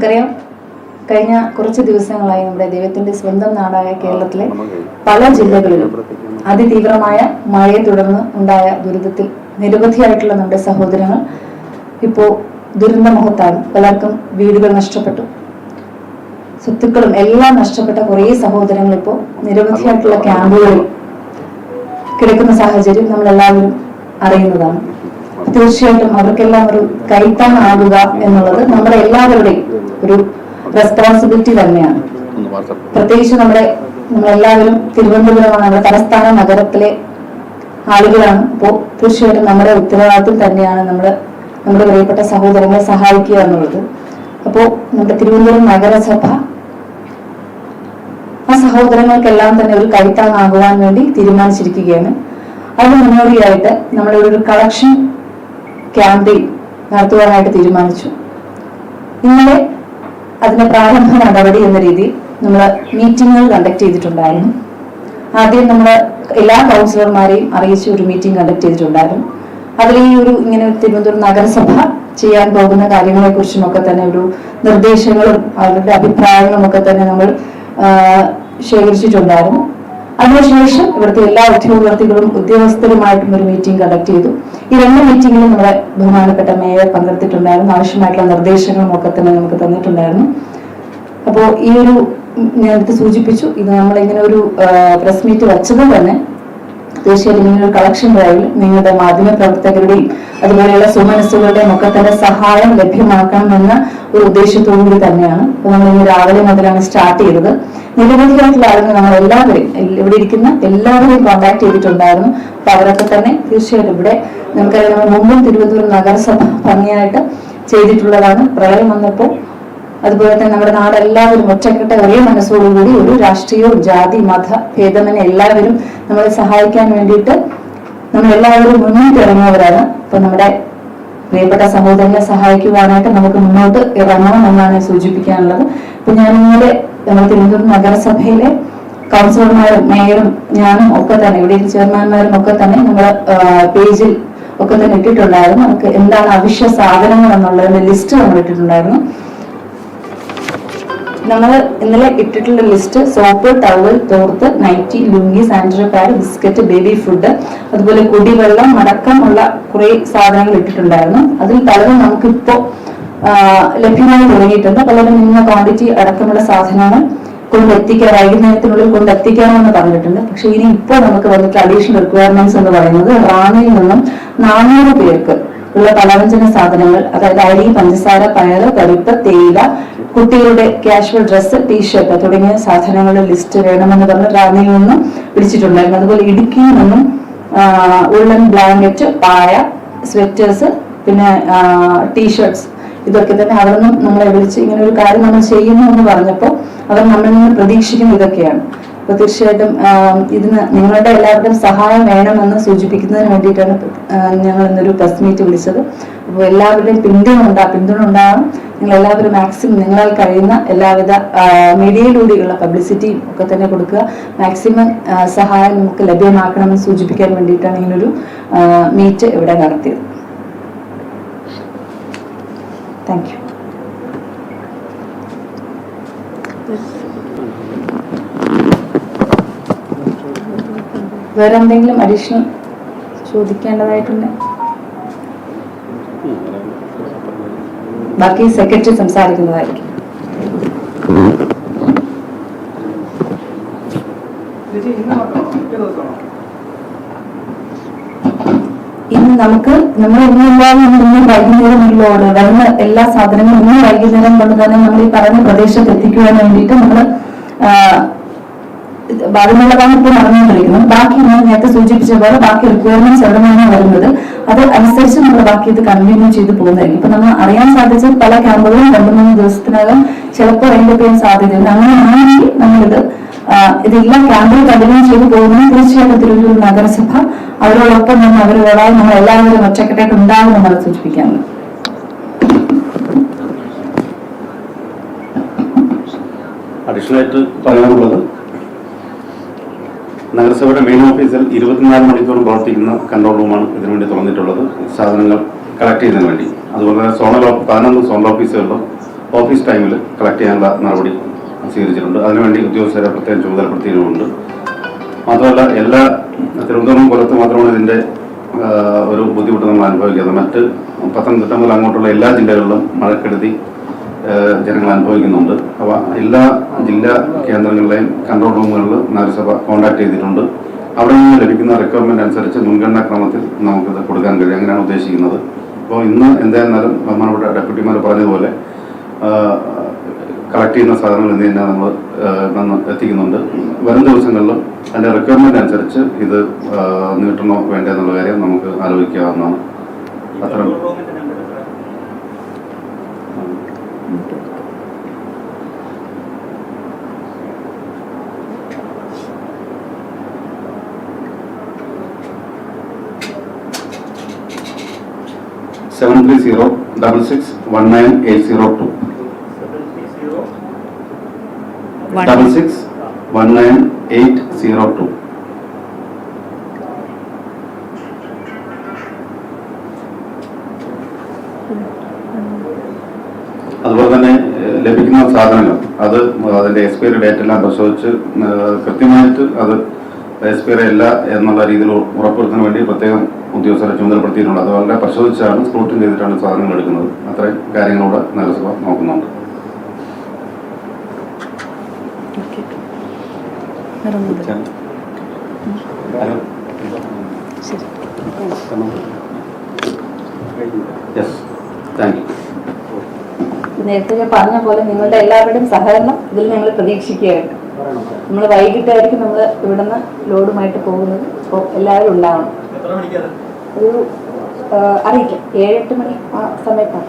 നമുക്കറിയാം കഴിഞ്ഞ കുറച്ച് ദിവസങ്ങളായി നമ്മുടെ ദൈവത്തിന്റെ സ്വന്തം നാടായ കേരളത്തിലെ പല ജില്ലകളിലും അതിതീവ്രമായ മഴയെ തുടർന്ന് ഉണ്ടായ ദുരിതത്തിൽ നിരവധിയായിട്ടുള്ള നമ്മുടെ സഹോദരങ്ങൾ ഇപ്പോൾ ദുരന്തമുഖത്താണ്. പലർക്കും വീടുകൾ നഷ്ടപ്പെട്ടു, സ്വത്തുക്കളും എല്ലാം നഷ്ടപ്പെട്ട കുറേ സഹോദരങ്ങൾ ഇപ്പോൾ നിരവധിയായിട്ടുള്ള ക്യാമ്പുകളിൽ കിടക്കുന്ന സാഹചര്യം നമ്മളെല്ലാവരും അറിയുന്നതാണ്. തീർച്ചയായിട്ടും അവർക്കെല്ലാം ഒരു കൈത്താങ്ങാകുക എന്നുള്ളത് നമ്മുടെ എല്ലാവരുടെയും ഒരു റെസ്പോൺസിബിലിറ്റി തന്നെയാണ്. പ്രത്യേകിച്ച് നമ്മളെല്ലാവരും തിരുവനന്തപുരമാണ്, നമ്മുടെ തലസ്ഥാന നഗരത്തിലെ ആളുകളാണ്. അപ്പോൾ തീർച്ചയായിട്ടും നമ്മുടെ ഉത്തരവാദിത്വം തന്നെയാണ് നമ്മുടെ പ്രിയപ്പെട്ട സഹോദരങ്ങളെ സഹായിക്കുക എന്നുള്ളത്. അപ്പോൾ നമ്മുടെ തിരുവനന്തപുരം നഗരസഭ ആ സഹോദരങ്ങൾക്കെല്ലാം തന്നെ ഒരു കൈത്താങ്ങാകുവാൻ വേണ്ടി തീരുമാനിച്ചിരിക്കുകയാണ്. അതിന് മുന്നോടിയായിട്ട് നമ്മളിവിടെ ഒരു കളക്ഷൻ ക്യാമ്പയിൻ നടത്തുവാനായിട്ട് തീരുമാനിച്ചു. ഇന്നലെ അതിന്റെ പ്രാരംഭ നടപടി എന്ന രീതിയിൽ നമ്മൾ മീറ്റിങ്ങുകൾ കണ്ടക്ട് ചെയ്തിട്ടുണ്ടായിരുന്നു. ആദ്യം നമ്മൾ എല്ലാ കൗൺസിലർമാരെയും അറിയിച്ച് ഒരു മീറ്റിംഗ് കണ്ടക്ട് ചെയ്തിട്ടുണ്ടായിരുന്നു. അതിൽ ഈ ഇങ്ങനെ തിരുവനന്തപുരം നഗരസഭ ചെയ്യാൻ പോകുന്ന കാര്യങ്ങളെ കുറിച്ചും ഒക്കെ തന്നെ ഒരു നിർദ്ദേശങ്ങളും അവരുടെ അഭിപ്രായങ്ങളും ഒക്കെ തന്നെ നമ്മൾ ശേഖരിച്ചിട്ടുണ്ടായിരുന്നു. അതിനുശേഷം ഇവിടുത്തെ എല്ലാ ഉദ്യോഗസ്ഥരുമായിട്ടും ഒരു മീറ്റിംഗ് കണ്ടക്ട് ചെയ്തു. ഈ 2 മീറ്റിംഗിലും നമ്മുടെ ബഹുമാനപ്പെട്ട മേയർ പങ്കെടുത്തിട്ടുണ്ടായിരുന്നു. ആവശ്യമായിട്ടുള്ള നിർദ്ദേശങ്ങളും ഒക്കെ തന്നെ നമുക്ക് തന്നിട്ടുണ്ടായിരുന്നു. അപ്പോൾ നേരത്തെ സൂചിപ്പിച്ചു, ഇത് നമ്മളിങ്ങനെ ഒരു പ്രസ് മീറ്റ് വെച്ചതും തന്നെ തീർച്ചയായിട്ടും ഇങ്ങനെ ഒരു കളക്ഷൻ ഡ്രൈവിൽ നിങ്ങളുടെ മാധ്യമ പ്രവർത്തകരുടെയും അതുപോലെയുള്ള സുമനസ്സുകളുടെയും ഒക്കെ തന്നെ സഹായം ലഭ്യമാക്കണമെന്ന ഒരു ഉദ്ദേശത്തോടുകൂടി തന്നെയാണ്. അപ്പൊ നമ്മൾ ഇന്ന് രാവിലെ മുതലാണ് സ്റ്റാർട്ട് ചെയ്തത്. നിരവധിയായിട്ടുള്ള ആളുകൾ നമ്മൾ എല്ലാവരെയും ഇവിടെ ഇരിക്കുന്ന എല്ലാവരെയും കോൺടാക്ട് ചെയ്തിട്ടുണ്ടായിരുന്നു. അപ്പൊ അവരൊക്കെ തന്നെ തീർച്ചയായിട്ടും ഇവിടെ നമുക്കറിയാം, നമ്മൾ മുമ്പും തിരുവനന്തപുരം നഗരസഭ ഭംഗിയായിട്ട് ചെയ്തിട്ടുള്ളതാണ്. പ്രളയം വന്നപ്പോൾ അതുപോലെ തന്നെ നമ്മുടെ നാടെല്ലാവരും ഒറ്റക്കെട്ട ഒരേ മനസ്സോടുകൂടി ഒരു രാഷ്ട്രീയവും ജാതി മത ഭേദമെന്നെ എല്ലാവരും നമ്മളെ സഹായിക്കാൻ വേണ്ടിയിട്ട് നമ്മളെല്ലാവരും മുന്നോട്ട് ഇറങ്ങിയവരാണ്. അപ്പൊ നമ്മുടെ പ്രിയപ്പെട്ട സഹോദരനെ സഹായിക്കുവാനായിട്ട് നമുക്ക് മുന്നോട്ട് ഇറങ്ങണം എന്നാണ് സൂചിപ്പിക്കാനുള്ളത്. ഇപ്പൊ ഞാൻ ഇന്നലെ നമ്മുടെ തിരുവനന്തപുരം നഗരസഭയിലെ കൗൺസിലർമാരും മേയറും ഞാനും ഒക്കെ തന്നെ ഇവിടെ ചെയർമാൻമാരും ഒക്കെ തന്നെ നമ്മുടെ പേജിൽ ഒക്കെ തന്നെ ഇട്ടിട്ടുണ്ടായിരുന്നു. നമുക്ക് എന്താണ് അവശ്യ സാധനങ്ങൾ എന്നുള്ളതിന്റെ ലിസ്റ്റ് നമ്മൾ ഇട്ടിട്ടുണ്ടായിരുന്നു. നമ്മൾ ഇന്നലെ ഇട്ടിട്ടുള്ള ലിസ്റ്റ് സോപ്പ്, ടവൽ, തോർത്ത്, nightie, lungi, sanitary pad, biscuit, baby food, അതുപോലെ കുടിവെള്ളം അടക്കമുള്ള കുറെ സാധനങ്ങൾ ഇട്ടിട്ടുണ്ടായിരുന്നു. അതിൽ പലതും നമുക്കിപ്പോ ലഭ്യമായി തുടങ്ങിയിട്ടുണ്ട്. പലരും ഇന്ന ക്വാണ്ടിറ്റി അടക്കമുള്ള സാധനങ്ങൾ വൈകുന്നേരത്തിനുള്ളിൽ കൊണ്ടെത്തിക്കാമെന്ന് പറഞ്ഞിട്ടുണ്ട്. പക്ഷെ ഇനി ഇപ്പോൾ നമുക്ക് വന്നിട്ട് അഡീഷണൽ റിക്വയർമെന്റ്സ് എന്ന് പറയുന്നത് റാന്നിയിൽ നിന്നും 400 പേർക്ക് ഉള്ള പലവ്യഞ്ജന സാധനങ്ങൾ, അതായത് അരി, പഞ്ചസാര, പയറ്, പരിപ്പ്, തേയില, കുട്ടികളുടെ കാഷ്വൽ ഡ്രസ്സ്, ടീഷർട്ട് തുടങ്ങിയ സാധനങ്ങളുടെ ലിസ്റ്റ് വേണമെന്ന് പറഞ്ഞ് റാന്നിയിൽ നിന്നും വിളിച്ചിട്ടുണ്ടായിരുന്നു. അതുപോലെ ഇടുക്കിയിൽ നിന്നും ഉള്ളൻ ബ്ലാങ്കറ്റ്, പായ, സ്വെറ്റേഴ്സ്, പിന്നെ ടീഷർട്ട്സ്, ഇതൊക്കെ തന്നെ അവിടെ നിന്നും നമ്മളെ വിളിച്ച് ഇങ്ങനെ ഒരു കാര്യം നമ്മൾ ചെയ്യുന്നു എന്ന് പറഞ്ഞപ്പോൾ അവർ നമ്മളിൽ നിന്ന് പ്രതീക്ഷിക്കുന്ന ഇതൊക്കെയാണ്. അപ്പൊ തീർച്ചയായിട്ടും ഇതിന് നിങ്ങളുടെ എല്ലാവരുടെയും സഹായം വേണമെന്ന് സൂചിപ്പിക്കുന്നതിന് വേണ്ടിയിട്ടാണ് ഞങ്ങൾ ഇന്നൊരു പ്രസ് മീറ്റ് വിളിച്ചത്. അപ്പോൾ എല്ലാവരുടെയും പിന്തുണ ഉണ്ടാകും. നിങ്ങൾ എല്ലാവരും മാക്സിമം നിങ്ങളാൽ കഴിയുന്ന എല്ലാവിധ മീഡിയയിലൂടെയുള്ള പബ്ലിസിറ്റിയും ഒക്കെ തന്നെ കൊടുക്കുക. മാക്സിമം സഹായം നമുക്ക് ലഭ്യമാക്കണമെന്ന് സൂചിപ്പിക്കാൻ വേണ്ടിയിട്ടാണ് ഇങ്ങനൊരു മീറ്റ് ഇവിടെ നടത്തിയത്. Thank you. വേറെ എന്തെങ്കിലും അഡീഷണൽ ചോദിക്കേണ്ടതായിട്ടുണ്ട്? ബാക്കി സെക്രട്ടറി സംസാരിക്കുന്നതായിരിക്കും. ഇന്ന് നമ്മൾ ഇന്ന് വൈകുന്നേരമുള്ളോട് വരുന്ന എല്ലാ സാധനങ്ങളും ഇന്ന് വൈകുന്നേരം കൊണ്ട് തന്നെ നമ്മൾ ഈ പറയുന്ന പ്രദേശത്ത് എത്തിക്കുവാൻ വേണ്ടിയിട്ട് നമ്മൾ അതിനുള്ളതാണ് ഇപ്പോൾ നടന്നുകൊണ്ടിരിക്കുന്നത്. ബാക്കി ഞാൻ നേരത്തെ സൂചിപ്പിച്ച പോലെ ബാക്കി റിക്വയർമെന്റ്സ് എവിടെ നിന്നാണ് വരുന്നത് അത് അനുസരിച്ച് നമ്മൾ ബാക്കി ഇത് കണ്ടിന്യൂ ചെയ്ത് പോകുന്നതായിരിക്കും. ഇപ്പൊ നമ്മൾ അറിയാൻ സാധിച്ച പല ക്യാമ്പുകളും 2-3 ദിവസത്തിനകം ചിലപ്പോൾ റെയിൻഡ് ചെയ്യാൻ സാധ്യതയുണ്ട്. അങ്ങനെയാണെങ്കിൽ ഇതെല്ലാം ക്യാമ്പുകൾ കണ്ടിന്യൂ ചെയ്ത് പോകുന്നത് തീർച്ചയായിട്ടും തിരുവനന്തപുരം നഗരസഭ അവരോടൊപ്പം അവരോടായി നമ്മൾ എല്ലാവരും ഒറ്റക്കെട്ടായിട്ട് ഉണ്ടാകുമെന്നാണ് സൂചിപ്പിക്കാനുള്ളത്. അഡീഷണൽ ആയിട്ട് പറയാനുള്ളത്, നഗരസഭയുടെ മെയിൻ ഓഫീസിൽ 24 മണിക്കൂറും പ്രവർത്തിക്കുന്ന കൺട്രോൾ റൂമാണ് ഇതിനുവേണ്ടി തുറന്നിട്ടുള്ളത്, സാധനങ്ങൾ കളക്ട് ചെയ്യുന്നതിന് വേണ്ടി. അതുപോലെ 11 സോണൽ ഓഫീസുകളിലും ഓഫീസ് ടൈമിൽ കളക്ട് ചെയ്യാനുള്ള നടപടി സ്വീകരിച്ചിട്ടുണ്ട്. അതിനുവേണ്ടി ഉദ്യോഗസ്ഥരെ പ്രത്യേകം ചുമതലപ്പെടുത്തിയിട്ടുമുണ്ട്. മാത്രമല്ല തിരുവനന്തപുരം കൊല്ലത്ത് മാത്രമാണ് ഇതിൻ്റെ ഒരു ബുദ്ധിമുട്ട് നമ്മൾ അനുഭവിക്കുന്നത്. മറ്റ് പത്തനംതിട്ട മുതൽ അങ്ങോട്ടുള്ള എല്ലാ ജില്ലകളിലും മഴക്കെടുതി ജനങ്ങൾ അനുഭവിക്കുന്നുണ്ട്. അപ്പോൾ എല്ലാ ജില്ലാ കേന്ദ്രങ്ങളിലെയും കൺട്രോൾ റൂമുകളിൽ നഗരസഭ കോൺടാക്ട് ചെയ്തിട്ടുണ്ട്. അവിടെ നിന്ന് ലഭിക്കുന്ന റിക്വയർമെന്റ് അനുസരിച്ച് മുൻഗണനാ ക്രമത്തിൽ നമുക്കിത് കൊടുക്കാൻ കഴിയും. അങ്ങനെയാണ് ഉദ്ദേശിക്കുന്നത്. അപ്പോൾ ഇന്ന് എന്തായിരുന്നാലും നമ്മുടെ ഡെപ്യൂട്ടിമാർ പറഞ്ഞതുപോലെ കളക്ട് ചെയ്യുന്ന സാധനങ്ങൾ ഇന്ന് തന്നെ നമ്മൾ എത്തിക്കുന്നുണ്ട്. വരും ദിവസങ്ങളിലും അതിൻ്റെ റിക്വയർമെന്റ് അനുസരിച്ച് ഇത് നീട്ടണോ വേണ്ടേ എന്നുള്ള കാര്യം നമുക്ക് ആലോചിക്കാവുന്നതാണ്. അത്തരം 730661980 661980. അതുപോലെ തന്നെ ലഭിക്കുന്ന സാധനങ്ങൾ അതിന്റെ എക്സ്പയറി ഡേറ്റ് എല്ലാം പരിശോധിച്ച് കൃത്യമായിട്ട് അത് എക്സ്പയറി അല്ല എന്നുള്ള രീതിയിൽ ഉറപ്പുവരുത്താൻ വേണ്ടി പ്രത്യേകം ഉദ്യോഗസ്ഥരെ ചുമതലപ്പെടുത്തിയിട്ടുണ്ട്. അത് വളരെ പരിശോധിച്ചാണ് സ്ക്രൂട്ടിൻ ചെയ്തിട്ടാണ് സാധനങ്ങൾ എടുക്കുന്നത്. അത്രയും കാര്യങ്ങളോട് നഗരസഭ നോക്കുന്നുണ്ട്. നേരത്തെ ഞാൻ പറഞ്ഞ പോലെ നിങ്ങളുടെ എല്ലാവരുടെയും സഹകരണം ഇതിൽ ഞങ്ങൾ പ്രതീക്ഷിക്കുകയാണ്. നമ്മൾ വൈകിട്ടായിരിക്കും നമ്മൾ ഇവിടുന്ന് ലോഡുമായിട്ട് പോകുന്നത്. അപ്പോൾ എല്ലാവരും ഉണ്ടാവണം. ഒരു അറിയിക്കാം 7-8 മണി ആ സമയത്താണ്.